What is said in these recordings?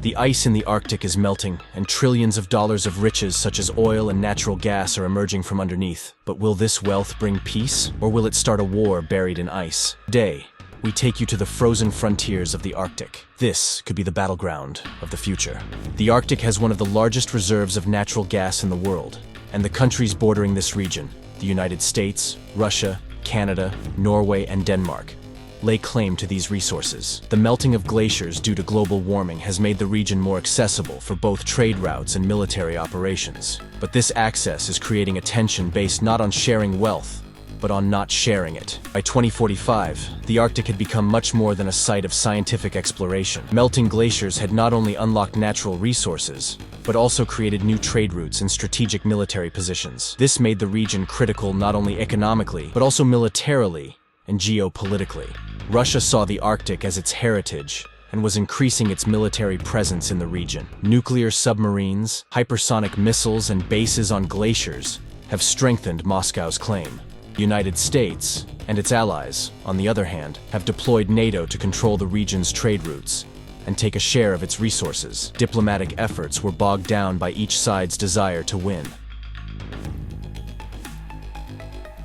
The ice in the Arctic is melting, and trillions of dollars of riches such as oil and natural gas are emerging from underneath. But will this wealth bring peace, or will it start a war buried in ice? Today, we take you to the frozen frontiers of the Arctic. This could be the battleground of the future. The Arctic has one of the largest reserves of natural gas in the world, and the countries bordering this region, the United States, Russia, Canada, Norway, and Denmark, lay claim to these resources. The melting of glaciers due to global warming has made the region more accessible for both trade routes and military operations. But this access is creating a tension based not on sharing wealth, but on not sharing it. By 2045, the Arctic had become much more than a site of scientific exploration. Melting glaciers had not only unlocked natural resources, but also created new trade routes and strategic military positions. This made the region critical not only economically, but also militarily and geopolitically. Russia saw the Arctic as its heritage and was increasing its military presence in the region. Nuclear submarines, hypersonic missiles, and bases on glaciers have strengthened Moscow's claim. The United States and its allies, on the other hand, have deployed NATO to control the region's trade routes and take a share of its resources. Diplomatic efforts were bogged down by each side's desire to win.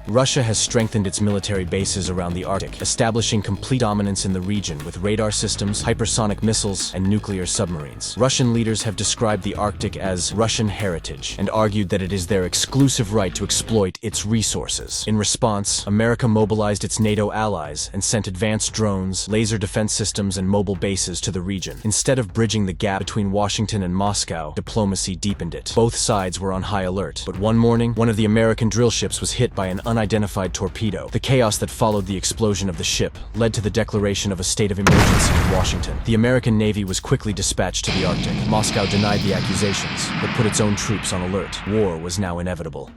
Russia has strengthened its military bases around the Arctic, establishing complete dominance in the region with radar systems, hypersonic missiles, and nuclear submarines. Russian leaders have described the Arctic as Russian heritage and argued that it is their exclusive right to exploit its resources. In response, America mobilized its NATO allies and sent advanced drones, laser defense systems, and mobile bases to the region. Instead of bridging the gap between Washington and Moscow, diplomacy deepened it. Both sides were on high alert, but one morning, one of the American drill ships was hit by an unidentified torpedo. The chaos that followed the explosion of the ship led to the declaration of a state of emergency in Washington. The American Navy was quickly dispatched to the Arctic. Moscow denied the accusations, but put its own troops on alert. War was now inevitable.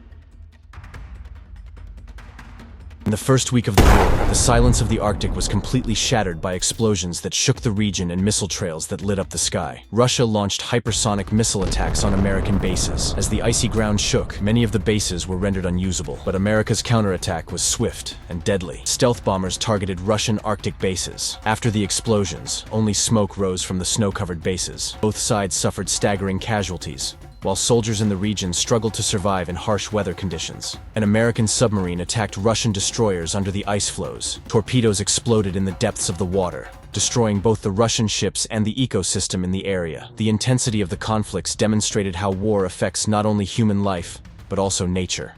In the first week of the war, the silence of the Arctic was completely shattered by explosions that shook the region and missile trails that lit up the sky. Russia launched hypersonic missile attacks on American bases. As the icy ground shook, many of the bases were rendered unusable, but America's counterattack was swift and deadly. Stealth bombers targeted Russian Arctic bases. After the explosions, only smoke rose from the snow-covered bases. Both sides suffered staggering casualties, while soldiers in the region struggled to survive in harsh weather conditions. An American submarine attacked Russian destroyers under the ice floes. Torpedoes exploded in the depths of the water, destroying both the Russian ships and the ecosystem in the area. The intensity of the conflicts demonstrated how war affects not only human life, but also nature.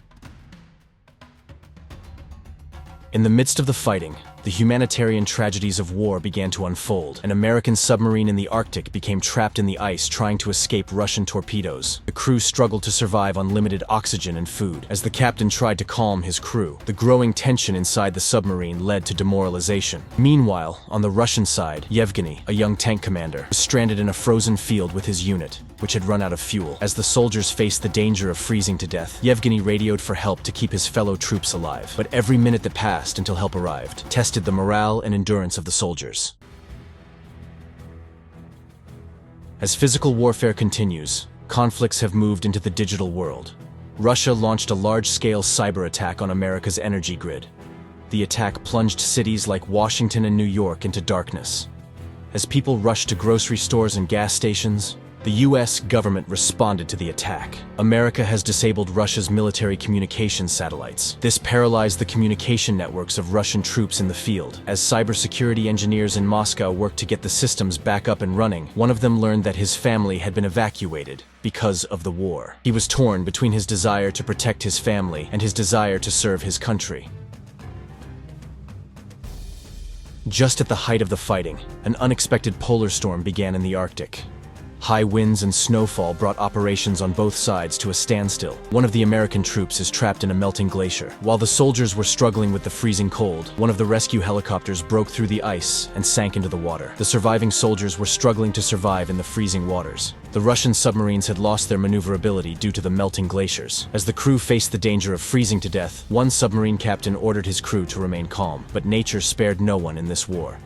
In the midst of the fighting, the humanitarian tragedies of war began to unfold. An American submarine in the Arctic became trapped in the ice trying to escape Russian torpedoes. The crew struggled to survive on limited oxygen and food. As the captain tried to calm his crew, the growing tension inside the submarine led to demoralization. Meanwhile, on the Russian side, Yevgeny, a young tank commander, was stranded in a frozen field with his unit, which had run out of fuel. As the soldiers faced the danger of freezing to death, Yevgeny radioed for help to keep his fellow troops alive. But every minute that passed until help arrived tested the morale and endurance of the soldiers. As physical warfare continues, conflicts have moved into the digital world. Russia launched a large-scale cyber attack on America's energy grid. The attack plunged cities like Washington and New York into darkness. As people rushed to grocery stores and gas stations, the U.S. government responded to the attack. America has disabled Russia's military communication satellites. This paralyzed the communication networks of Russian troops in the field. As cybersecurity engineers in Moscow worked to get the systems back up and running, one of them learned that his family had been evacuated because of the war. He was torn between his desire to protect his family and his desire to serve his country. Just at the height of the fighting, an unexpected polar storm began in the Arctic. High winds and snowfall brought operations on both sides to a standstill. One of the American troops is trapped in a melting glacier. While the soldiers were struggling with the freezing cold, one of the rescue helicopters broke through the ice and sank into the water. The surviving soldiers were struggling to survive in the freezing waters. The Russian submarines had lost their maneuverability due to the melting glaciers. As the crew faced the danger of freezing to death, one submarine captain ordered his crew to remain calm. But nature spared no one in this war.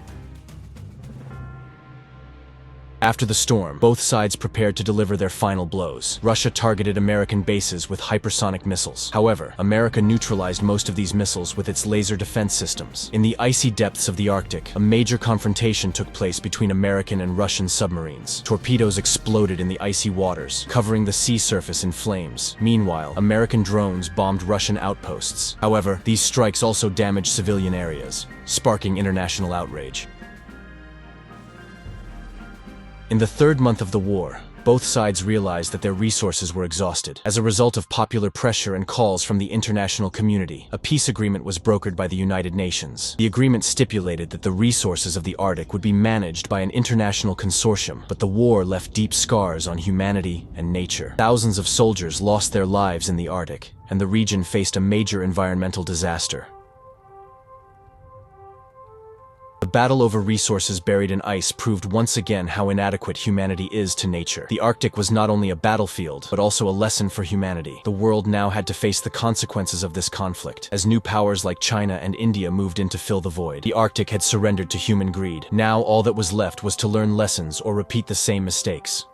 After the storm, both sides prepared to deliver their final blows. Russia targeted American bases with hypersonic missiles. However, America neutralized most of these missiles with its laser defense systems. In the icy depths of the Arctic, a major confrontation took place between American and Russian submarines. Torpedoes exploded in the icy waters, covering the sea surface in flames. Meanwhile, American drones bombed Russian outposts. However, these strikes also damaged civilian areas, sparking international outrage. In the third month of the war, both sides realized that their resources were exhausted. As a result of popular pressure and calls from the international community, a peace agreement was brokered by the United Nations. The agreement stipulated that the resources of the Arctic would be managed by an international consortium, but the war left deep scars on humanity and nature. Thousands of soldiers lost their lives in the Arctic, and the region faced a major environmental disaster. The battle over resources buried in ice proved once again how inadequate humanity is to nature. The Arctic was not only a battlefield, but also a lesson for humanity. The world now had to face the consequences of this conflict. As new powers like China and India moved in to fill the void, the Arctic had surrendered to human greed. Now all that was left was to learn lessons or repeat the same mistakes.